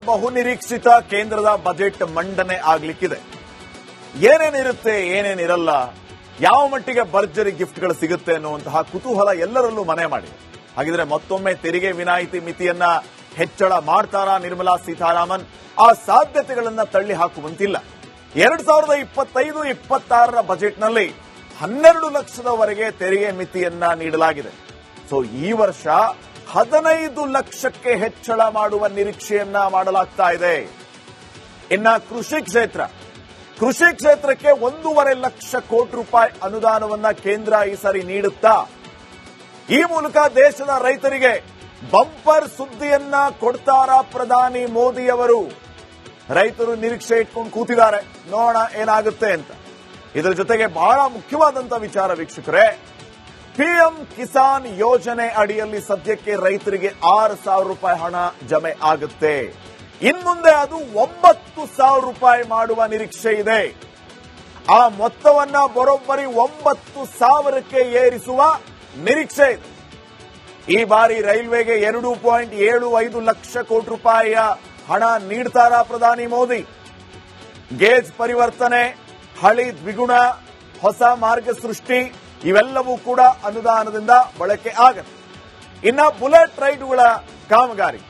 ಬಹುನಿರೀಕ್ಷಿತ ಕೇಂದ್ರದ ಬಜೆಟ್ ಮಂಡನೆ ಆಗ್ಲಿಕ್ಕಿದೆ. ಏನೇನಿರುತ್ತೆ ಏನೇನಿರಲ್ಲ, ಯಾವ ಮಟ್ಟಿಗೆ ಭರ್ಜರಿ ಗಿಫ್ಟ್ಗಳು ಸಿಗುತ್ತೆ ಅನ್ನುವಂತಹ ಕುತೂಹಲ ಎಲ್ಲರಲ್ಲೂ ಮನೆ ಮಾಡಿದೆ. ಹಾಗಿದ್ರೆ ಮತ್ತೊಮ್ಮೆ ತೆರಿಗೆ ವಿನಾಯಿತಿ ಮಿತಿಯನ್ನ ಹೆಚ್ಚಳ ಮಾಡ್ತಾರಾ ನಿರ್ಮಲಾ ಸೀತಾರಾಮನ್? ಆ ಸಾಧ್ಯತೆಗಳನ್ನ ತಳ್ಳಿ ಹಾಕುವಂತಿಲ್ಲ. 2025-26 ಬಜೆಟ್ನಲ್ಲಿ 12 ಲಕ್ಷದವರೆಗೆ ತೆರಿಗೆ ಮಿತಿಯನ್ನ ನೀಡಲಾಗಿದೆ. ಸೊ ಈ ವರ್ಷ 15 ಲಕ್ಷಕ್ಕೆ ಹೆಚ್ಚಳ ಮಾಡುವ ನಿರೀಕ್ಷೆಯನ್ನ ಮಾಡಲಾಗ್ತಾ ಇದೆ. ಇನ್ನ ಕೃಷಿ ಕ್ಷೇತ್ರಕ್ಕೆ 1.5 ಲಕ್ಷ ಕೋಟಿ ರೂಪಾಯಿ ಅನುದಾನವನ್ನ ಕೇಂದ್ರ ಈ ಸಾರಿ ನೀಡುತ್ತಾ ಈ ಮೂಲಕ ದೇಶದ ರೈತರಿಗೆ ಬಂಪರ್ ಸುದ್ದಿಯನ್ನ ಕೊಡ್ತಾರಾ ಪ್ರಧಾನಿ ಮೋದಿ ಅವರು? ರೈತರು ನಿರೀಕ್ಷೆ ಇಟ್ಕೊಂಡು ಕೂತಿದ್ದಾರೆ, ನೋಡೋಣ ಏನಾಗುತ್ತೆ ಅಂತ. ಇದರ ಜೊತೆಗೆ ಬಹಳ ಮುಖ್ಯವಾದಂತ ವಿಚಾರ ವೀಕ್ಷಕರೇ, ಪಿಎಂ ಕಿಸಾನ್ ಯೋಜನೆ ಅಡಿಯಲ್ಲಿ ಸದ್ಯಕ್ಕೆ ರೈತರಿಗೆ 6,000 ರೂಪಾಯಿ ಹಣ ಜಮೆ ಆಗುತ್ತೆ. ಇನ್ಮುಂದೆ ಅದು 9,000 ರೂಪಾಯಿ ಮಾಡುವ ನಿರೀಕ್ಷೆ ಇದೆ. ಆ ಮೊತ್ತವನ್ನ ಬರೋಬ್ಬರಿ 9,000ಕ್ಕೆ ಏರಿಸುವ ನಿರೀಕ್ಷೆ ಇದೆ. ಈ ಬಾರಿ ರೈಲ್ವೆಗೆ 2.75 ಲಕ್ಷ ಕೋಟಿ ರೂಪಾಯಿಯ ಹಣ ನೀಡ್ತಾರಾ ಪ್ರಧಾನಿ ಮೋದಿ? ಗೇಜ್ ಪರಿವರ್ತನೆ, ಹಳಿ ದ್ವಿಗುಣ, ಹೊಸ ಮಾರ್ಗ ಸೃಷ್ಟಿ ಇವೆಲ್ಲವೂ ಕೂಡ ಅನುದಾನದಿಂದ ಬಳಕೆ ಆಗತ್ತೆ. ಇನ್ನ ಬುಲೆಟ್ ರೈಲುಗಳ ಕಾಮಗಾರಿ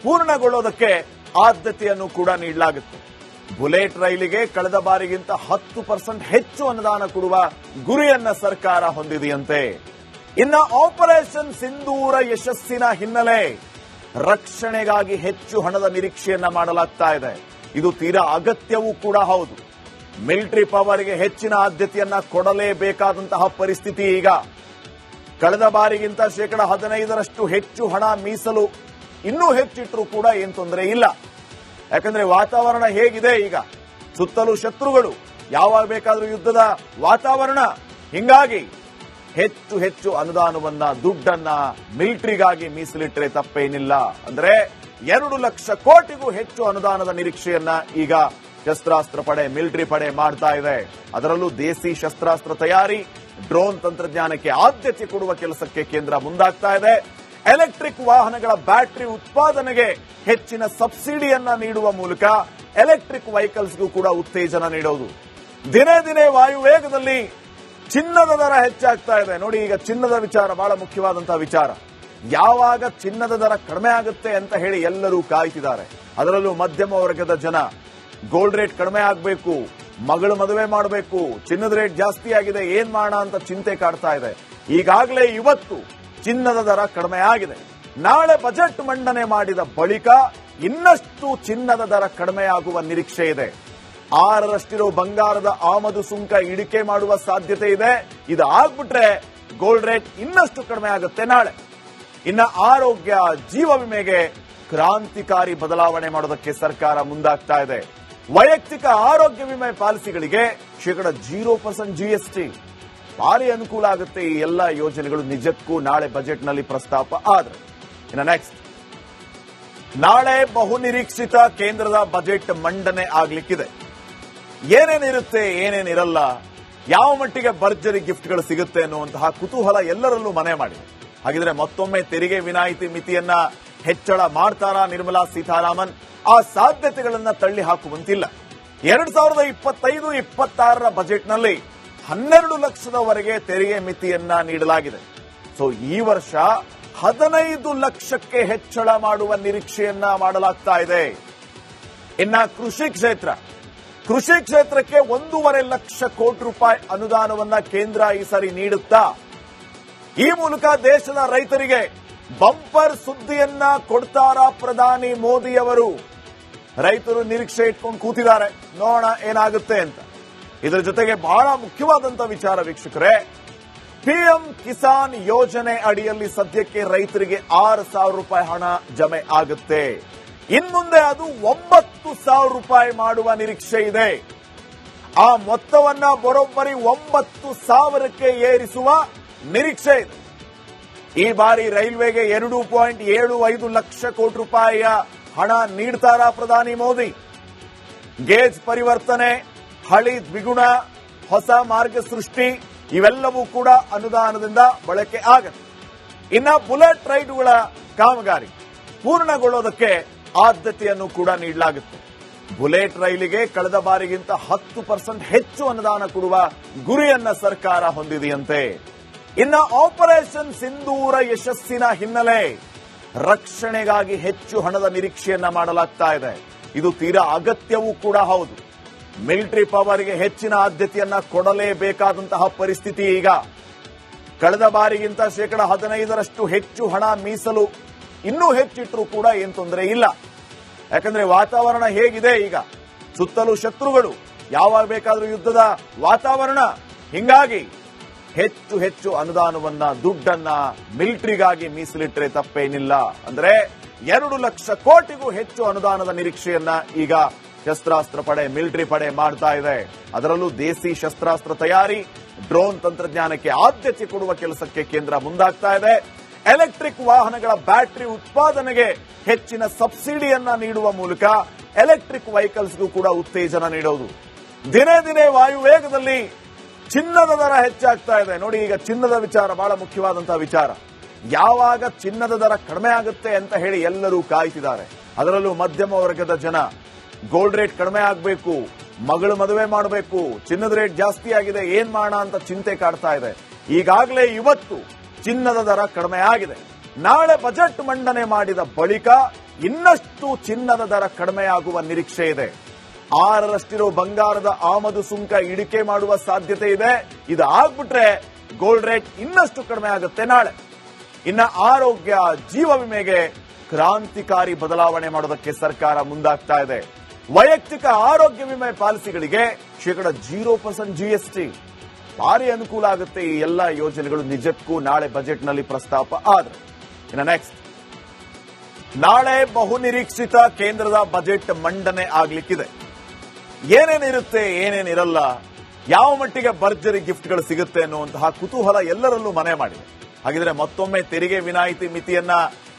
ಪೂರ್ಣಗೊಳ್ಳೋದಕ್ಕೆ ಆದ್ಯತೆಯನ್ನು ಕೂಡ ನೀಡಲಾಗುತ್ತೆ. ಬುಲೆಟ್ ರೈಲಿಗೆ ಕಳೆದ ಬಾರಿಗಿಂತ 10% ಹೆಚ್ಚು ಅನುದಾನ ಕೊಡುವ ಗುರಿಯನ್ನ ಸರ್ಕಾರ ಹೊಂದಿದೆಯಂತೆ. ಇನ್ನ ಆಪರೇಷನ್ ಸಿಂಧೂರ ಯಶಸ್ಸಿನ ಹಿನ್ನೆಲೆ ರಕ್ಷಣೆಗಾಗಿ ಹೆಚ್ಚು ಹಣದ ನಿರೀಕ್ಷೆಯನ್ನ ಮಾಡಲಾಗ್ತಾ ಇದೆ. ಇದು ತೀರಾ ಅಗತ್ಯವೂ ಕೂಡ ಹೌದು. ಮಿಲಿಟರಿ ಪವರ್ಗೆ ಹೆಚ್ಚಿನ ಆದ್ಯತೆಯನ್ನ ಕೊಡಲೇಬೇಕಾದಂತಹ ಪರಿಸ್ಥಿತಿ ಈಗ. ಕಳೆದ ಬಾರಿಗಿಂತ 15% ಹೆಚ್ಚು ಹಣ ಮೀಸಲು ಇನ್ನೂ ಹೆಚ್ಚಿಟ್ಟರೂ ಕೂಡ ಏನ್ ತೊಂದರೆ ಇಲ್ಲ. ಯಾಕಂದ್ರೆ ವಾತಾವರಣ ಹೇಗಿದೆ ಈಗ, ಸುತ್ತಲೂ ಶತ್ರುಗಳು, ಯಾವಾಗ ಬೇಕಾದ್ರೂ ಯುದ್ಧದ ವಾತಾವರಣ. ಹಿಂಗಾಗಿ ಹೆಚ್ಚು ಅನುದಾನವನ್ನ, ದುಡ್ಡನ್ನ ಮಿಲಿಟರಿಗಾಗಿ ಮೀಸಲಿಟ್ಟರೆ ತಪ್ಪೇನಿಲ್ಲ. ಅಂದ್ರೆ 2 ಲಕ್ಷ ಕೋಟಿಗೂ ಹೆಚ್ಚು ಅನುದಾನದ ನಿರೀಕ್ಷೆಯನ್ನ ಈಗ ಶಸ್ತ್ರಾಸ್ತ್ರ ಪಡೆ, ಮಿಲಿಟರಿ ಪಡೆ ಮಾಡ್ತಾ ಇದೆ. ಅದರಲ್ಲೂ ದೇಸಿ ಶಸ್ತ್ರಾಸ್ತ್ರ ತಯಾರಿ, ಡ್ರೋನ್ ತಂತ್ರಜ್ಞಾನಕ್ಕೆ ಆದ್ಯತೆ ಕೊಡುವ ಕೆಲಸಕ್ಕೆ ಕೇಂದ್ರ ಮುಂದಾಗ್ತಾ ಇದೆ. ಎಲೆಕ್ಟ್ರಿಕ್ ವಾಹನಗಳ ಬ್ಯಾಟರಿ ಉತ್ಪಾದನೆಗೆ ಹೆಚ್ಚಿನ ಸಬ್ಸಿಡಿಯನ್ನ ನೀಡುವ ಮೂಲಕ ಎಲೆಕ್ಟ್ರಿಕ್ ವೆಹಿಕಲ್ಸ್ಗೂ ಕೂಡ ಉತ್ತೇಜನ ನೀಡೋದು. ದಿನೇ ವಾಯುವೇಗದಲ್ಲಿ ಚಿನ್ನದ ದರ ಹೆಚ್ಚಾಗ್ತಾ ಇದೆ. ನೋಡಿ, ಈಗ ಚಿನ್ನದ ವಿಚಾರ ಬಹಳ ಮುಖ್ಯವಾದಂತಹ ವಿಚಾರ. ಯಾವಾಗ ಚಿನ್ನದ ದರ ಕಡಿಮೆ ಆಗುತ್ತೆ ಅಂತ ಹೇಳಿ ಎಲ್ಲರೂ ಕಾಯ್ತಿದ್ದಾರೆ. ಅದರಲ್ಲೂ ಮಧ್ಯಮ ವರ್ಗದ ಜನ ಗೋಲ್ಡ್ ರೇಟ್ ಕಡಿಮೆ ಆಗಬೇಕು, ಮಗಳು ಮದುವೆ ಮಾಡಬೇಕು, ಚಿನ್ನದ ರೇಟ್ ಜಾಸ್ತಿ ಆಗಿದೆ, ಏನ್ ಮಾಡೋಣ ಅಂತ ಚಿಂತೆ ಕಾಡ್ತಾ ಇದೆ. ಈಗಾಗಲೇ ಇವತ್ತು ಚಿನ್ನದ ದರ ಕಡಿಮೆ ಆಗಿದೆ. ನಾಳೆ ಬಜೆಟ್ ಮಂಡನೆ ಮಾಡಿದ ಬಳಿಕ ಇನ್ನಷ್ಟು ಚಿನ್ನದ ದರ ಕಡಿಮೆಯಾಗುವ ನಿರೀಕ್ಷೆ ಇದೆ. 6ರಷ್ಟಿರೋ ಬಂಗಾರದ ಆಮದು ಸುಂಕ ಇಳಿಕೆ ಮಾಡುವ ಸಾಧ್ಯತೆ ಇದೆ. ಇದು ಆಗ್ಬಿಟ್ರೆ ಗೋಲ್ಡ್ ರೇಟ್ ಇನ್ನಷ್ಟು ಕಡಿಮೆ ಆಗುತ್ತೆ ನಾಳೆ. ಇನ್ನ ಆರೋಗ್ಯ, ಜೀವ ವಿಮೆಗೆ ಕ್ರಾಂತಿಕಾರಿ ಬದಲಾವಣೆ ಮಾಡೋದಕ್ಕೆ ಸರ್ಕಾರ ಮುಂದಾಗ್ತಾ ಇದೆ. ವೈಯಕ್ತಿಕ ಆರೋಗ್ಯ ವಿಮೆ ಪಾಲಿಸಿಗಳಿಗೆ 0% GST ಭಾರಿ ಅನುಕೂಲ ಆಗುತ್ತೆ. ಈ ಎಲ್ಲ ಯೋಜನೆಗಳು ನಿಜಕ್ಕೂ ನಾಳೆ ಬಜೆಟ್ನಲ್ಲಿ ಪ್ರಸ್ತಾಪ ಆದ್ರೆ. ಇನ್ನು ನೆಕ್ಸ್ಟ್, ನಾಳೆ ಬಹುನಿರೀಕ್ಷಿತ ಕೇಂದ್ರದ ಬಜೆಟ್ ಮಂಡನೆ ಆಗ್ಲಿಕ್ಕಿದೆ. ಏನೇನಿರುತ್ತೆ ಏನೇನಿರಲ್ಲ, ಯಾವ ಮಟ್ಟಿಗೆ ಭರ್ಜರಿ ಗಿಫ್ಟ್ಗಳು ಸಿಗುತ್ತೆ ಅನ್ನುವಂತಹ ಕುತೂಹಲ ಎಲ್ಲರಲ್ಲೂ ಮನೆ ಮಾಡಿದೆ. ಹಾಗಿದ್ರೆ ಮತ್ತೊಮ್ಮೆ ತೆರಿಗೆ ವಿನಾಯಿತಿ ಮಿತಿಯನ್ನ ಹೆಚ್ಚಳ ಮಾಡ್ತಾರಾ ನಿರ್ಮಲಾ ಸೀತಾರಾಮನ್? ಆ ಸಾಧ್ಯತೆಗಳನ್ನ ತಳ್ಳಿ ಹಾಕುವಂತಿಲ್ಲ. 2025-26 ಬಜೆಟ್ನಲ್ಲಿ 12 ಲಕ್ಷದವರೆಗೆ ತೆರಿಗೆ ಮಿತಿಯನ್ನ ನೀಡಲಾಗಿದೆ. ಸೊ ಈ ವರ್ಷ 15 ಲಕ್ಷಕ್ಕೆ ಹೆಚ್ಚಳ ಮಾಡುವ ನಿರೀಕ್ಷೆಯನ್ನ ಮಾಡಲಾಗ್ತಾ ಇದೆ. ಇನ್ನ ಕೃಷಿ ಕ್ಷೇತ್ರಕ್ಕೆ 1.5 ಲಕ್ಷ ಕೋಟಿ ರೂಪಾಯಿ ಅನುದಾನವನ್ನ ಕೇಂದ್ರ ಈ ಸಾರಿ ನೀಡುತ್ತಾ ಈ ಮೂಲಕ ದೇಶದ ರೈತರಿಗೆ ಬಂಪರ್ ಸುದ್ದಿಯನ್ನ ಕೊಡ್ತಾರಾ ಪ್ರಧಾನಿ ಮೋದಿ ಅವರು? ರೈತರು ನಿರೀಕ್ಷೆ ಇಟ್ಕೊಂಡು ಕೂತಿದ್ದಾರೆ, ನೋಡೋಣ ಏನಾಗುತ್ತೆ ಅಂತ. ಇದರ ಜೊತೆಗೆ ಬಹಳ ಮುಖ್ಯವಾದಂತ ವಿಚಾರ ವೀಕ್ಷಕರೇ, ಪಿಎಂ ಕಿಸಾನ್ ಯೋಜನೆ ಅಡಿಯಲ್ಲಿ ಸದ್ಯಕ್ಕೆ ರೈತರಿಗೆ 6,000 ರೂಪಾಯಿ ಹಣ ಜಮೆ ಆಗುತ್ತೆ. ಇನ್ಮುಂದೆ ಅದು 9,000 ರೂಪಾಯಿ ಮಾಡುವ ನಿರೀಕ್ಷೆ ಇದೆ. ಆ ಮೊತ್ತವನ್ನ ಬರೋಬ್ಬರಿ 9,000ಕ್ಕೆ ಏರಿಸುವ ನಿರೀಕ್ಷೆ ಇದೆ. ಈ ಬಾರಿ ರೈಲ್ವೆಗೆ 2.75 ಲಕ್ಷ ಕೋಟಿ ರೂಪಾಯಿಯ ಹಣ ನೀಡ್ತಾರಾ ಪ್ರಧಾನಿ ಮೋದಿ? ಗೇಜ್ ಪರಿವರ್ತನೆ, ಹಳಿ ದ್ವಿಗುಣ, ಹೊಸ ಮಾರ್ಗ ಸೃಷ್ಟಿ ಇವೆಲ್ಲವೂ ಕೂಡ ಅನುದಾನದಿಂದ ಬಳಕೆ ಆಗತ್ತೆ. ಇನ್ನ ಬುಲೆಟ್ ರೈಲುಗಳ ಕಾಮಗಾರಿ ಪೂರ್ಣಗೊಳ್ಳೋದಕ್ಕೆ ಆದ್ಯತೆಯನ್ನು ಕೂಡ ನೀಡಲಾಗುತ್ತೆ. ಬುಲೆಟ್ ರೈಲಿಗೆ ಕಳೆದ ಬಾರಿಗಿಂತ 10% ಹೆಚ್ಚು ಅನುದಾನ ಕೊಡುವ ಗುರಿಯನ್ನ ಸರ್ಕಾರ ಹೊಂದಿದೆಯಂತೆ. ಇನ್ನ ಆಪರೇಷನ್ ಸಿಂಧೂರ ಯಶಸ್ಸಿನ ಹಿನ್ನೆಲೆ ರಕ್ಷಣೆಗಾಗಿ ಹೆಚ್ಚು ಹಣದ ನಿರೀಕ್ಷೆಯನ್ನ ಮಾಡಲಾಗ್ತಾ ಇದೆ. ಇದು ತೀರಾ ಅಗತ್ಯವೂ ಕೂಡ ಹೌದು. ಮಿಲಿಟರಿ ಪವರ್ಗೆ ಹೆಚ್ಚಿನ ಆದ್ಯತೆಯನ್ನ ಕೊಡಲೇಬೇಕಾದಂತಹ ಪರಿಸ್ಥಿತಿ ಈಗ. ಕಳೆದ ಬಾರಿಗಿಂತ 15% ಹೆಚ್ಚು ಹಣ ಮೀಸಲು ಇನ್ನೂ ಹೆಚ್ಚಿಟ್ಟರೂ ಕೂಡ ಏನ್ ತೊಂದರೆ ಇಲ್ಲ. ಯಾಕಂದ್ರೆ ವಾತಾವರಣ ಹೇಗಿದೆ ಈಗ, ಸುತ್ತಲೂ ಶತ್ರುಗಳು, ಯಾವಾಗ ಬೇಕಾದ್ರೂ ಯುದ್ಧದ ವಾತಾವರಣ. ಹಿಂಗಾಗಿ ಹೆಚ್ಚು ಹೆಚ್ಚು ಅನುದಾನವನ್ನ, ದುಡ್ಡನ್ನ ಮಿಲಿಟರಿಗಾಗಿ ಮೀಸಲಿಟ್ಟರೆ ತಪ್ಪೇನಿಲ್ಲ. ಅಂದ್ರೆ 2 ಲಕ್ಷ ಕೋಟಿಗೂ ಹೆಚ್ಚು ಅನುದಾನದ ನಿರೀಕ್ಷೆಯನ್ನ ಈಗ ಶಸ್ತ್ರಾಸ್ತ್ರ ಪಡೆ, ಮಿಲಿಟರಿ ಪಡೆ ಮಾಡ್ತಾ ಇದೆ. ಅದರಲ್ಲೂ ದೇಸಿ ಶಸ್ತ್ರಾಸ್ತ್ರ ತಯಾರಿ, ಡ್ರೋನ್ ತಂತ್ರಜ್ಞಾನಕ್ಕೆ ಆದ್ಯತೆ ಕೊಡುವ ಕೆಲಸಕ್ಕೆ ಕೇಂದ್ರ ಮುಂದಾಗ್ತಾ ಇದೆ. ಎಲೆಕ್ಟ್ರಿಕ್ ವಾಹನಗಳ ಬ್ಯಾಟರಿ ಉತ್ಪಾದನೆಗೆ ಹೆಚ್ಚಿನ ಸಬ್ಸಿಡಿಯನ್ನ ನೀಡುವ ಮೂಲಕ ಎಲೆಕ್ಟ್ರಿಕ್ ವೆಹಿಕಲ್ಸ್ಗೂ ಕೂಡ ಉತ್ತೇಜನ ನೀಡೋದು. ದಿನೇ ದಿನೇ ವಾಯುವೇಗದಲ್ಲಿ ಚಿನ್ನದ ದರ ಹೆಚ್ಚಾಗ್ತಾ ಇದೆ. ನೋಡಿ, ಈಗ ಚಿನ್ನದ ವಿಚಾರ ಬಹಳ ಮುಖ್ಯವಾದಂತಹ ವಿಚಾರ. ಯಾವಾಗ ಚಿನ್ನದ ದರ ಕಡಿಮೆ ಆಗುತ್ತೆ ಅಂತ ಹೇಳಿ ಎಲ್ಲರೂ ಕಾಯ್ತಿದ್ದಾರೆ. ಅದರಲ್ಲೂ ಮಧ್ಯಮ ವರ್ಗದ ಜನ ಗೋಲ್ಡ್ ರೇಟ್ ಕಡಿಮೆ ಆಗಬೇಕು, ಮಗಳು ಮದುವೆ ಮಾಡಬೇಕು, ಚಿನ್ನದ ರೇಟ್ ಜಾಸ್ತಿ ಆಗಿದೆ, ಏನ್ ಮಾಡೋಣ ಅಂತ ಚಿಂತೆ ಕಾಡ್ತಾ ಇದೆ. ಈಗಾಗಲೇ ಇವತ್ತು ಚಿನ್ನದ ದರ ಕಡಿಮೆ ಆಗಿದೆ. ನಾಳೆ ಬಜೆಟ್ ಮಂಡನೆ ಮಾಡಿದ ಬಳಿಕ ಇನ್ನಷ್ಟು ಚಿನ್ನದ ದರ ಕಡಿಮೆಯಾಗುವ ನಿರೀಕ್ಷೆ ಇದೆ. 6ರಷ್ಟಿರೋ ಬಂಗಾರದ ಆಮದು ಸುಂಕ ಇಳಿಕೆ ಮಾಡುವ ಸಾಧ್ಯತೆ ಇದೆ. ಇದು ಆಗ್ಬಿಟ್ರೆ ಗೋಲ್ಡ್ ರೇಟ್ ಇನ್ನಷ್ಟು ಕಡಿಮೆ ಆಗುತ್ತೆ ನಾಳೆ. ಇನ್ನ ಆರೋಗ್ಯ, ಜೀವ ವಿಮೆಗೆ ಕ್ರಾಂತಿಕಾರಿ ಬದಲಾವಣೆ ಮಾಡೋದಕ್ಕೆ ಸರ್ಕಾರ ಮುಂದಾಗ್ತಾ ಇದೆ. ವೈಯಕ್ತಿಕ ಆರೋಗ್ಯ ವಿಮೆ ಪಾಲಿಸಿಗಳಿಗೆ 0% GST ಭಾರಿ ಅನುಕೂಲ ಆಗುತ್ತೆ. ಈ ಎಲ್ಲ ಯೋಜನೆಗಳು ನಿಜಕ್ಕೂ ನಾಳೆ ಬಜೆಟ್ನಲ್ಲಿ ಪ್ರಸ್ತಾಪ ಆದ್ರೆ. ಇನ್ನು ನೆಕ್ಸ್ಟ್, ನಾಳೆ ಬಹುನಿರೀಕ್ಷಿತ ಕೇಂದ್ರದ ಬಜೆಟ್ ಮಂಡನೆ ಆಗ್ಲಿಕ್ಕಿದೆ. ಏನೇನಿರುತ್ತೆ, ಏನೇನಿರಲ್ಲ, ಯಾವ ಮಟ್ಟಿಗೆ ಭರ್ಜರಿ ಗಿಫ್ಟ್ಗಳು ಸಿಗುತ್ತೆ ಅನ್ನುವಂತಹ ಕುತೂಹಲ ಎಲ್ಲರಲ್ಲೂ ಮನೆ ಮಾಡಿದೆ. ಹಾಗಿದ್ರೆ ಮತ್ತೊಮ್ಮೆ ತೆರಿಗೆ ವಿನಾಯಿತಿ ಮಿತಿಯನ್ನ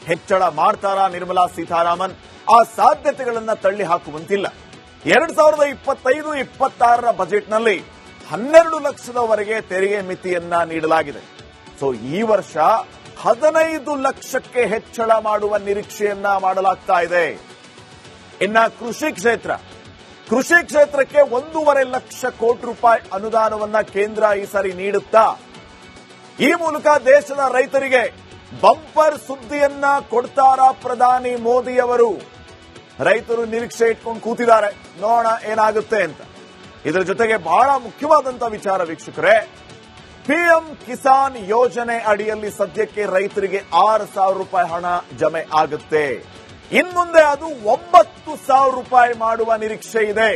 ಹೆಚ್ಚಳ ಮಾಡ್ತಾರಾ ನಿರ್ಮಲಾ ಸೀತಾರಾಮನ್? ಆ ಸಾಧ್ಯತೆಗಳನ್ನ ತಳ್ಳಿ ಹಾಕುವಂತಿಲ್ಲ. 2025-26 ಬಜೆಟ್ನಲ್ಲಿ 12 ಲಕ್ಷದವರೆಗೆ ತೆರಿಗೆ ಮಿತಿಯನ್ನ ನೀಡಲಾಗಿದೆ. ಸೊ ಈ ವರ್ಷ 15 ಲಕ್ಷಕ್ಕೆ ಹೆಚ್ಚಳ ಮಾಡುವ ನಿರೀಕ್ಷೆಯನ್ನ ಮಾಡಲಾಗ್ತಾ ಇದೆ. ಇನ್ನ ಕೃಷಿ ಕ್ಷೇತ್ರಕ್ಕೆ 1.5 ಲಕ್ಷ ಕೋಟಿ ರೂಪಾಯಿ ಅನುದಾನವನ್ನ ಕೇಂದ್ರ ಈ ಸಾರಿ ನೀಡುತ್ತಾ ಈ ಮೂಲಕ ದೇಶದ ರೈತರಿಗೆ ಬಂಪರ್ ಸುದ್ದಿಯನ್ನ ಕೊಡ್ತಾರಾ ಪ್ರಧಾನಿ ಮೋದಿ ಅವರು? ರೈತರು ನಿರೀಕ್ಷೆ ಇಟ್ಕೊಂಡು ಕೂತಿದ್ದಾರೆ, ನೋಡೋಣ ಏನಾಗುತ್ತೆ ಅಂತ. ಇದರ ಜೊತೆಗೆ ಬಹಳ ಮುಖ್ಯವಾದಂತಹ ವಿಚಾರ ವೀಕ್ಷಕರೇ, ಪಿಎಂ ಕಿಸಾನ್ ಯೋಜನೆ ಅಡಿಯಲ್ಲಿ ಸದ್ಯಕ್ಕೆ ರೈತರಿಗೆ 6,000 ರೂಪಾಯಿ ಹಣ ಜಮೆ ಆಗುತ್ತೆ. ಇನ್ಮುಂದೆ ಅದು 9,000 ರೂಪಾಯಿ ಮಾಡುವ ನಿರೀಕ್ಷೆ ಇದೆ.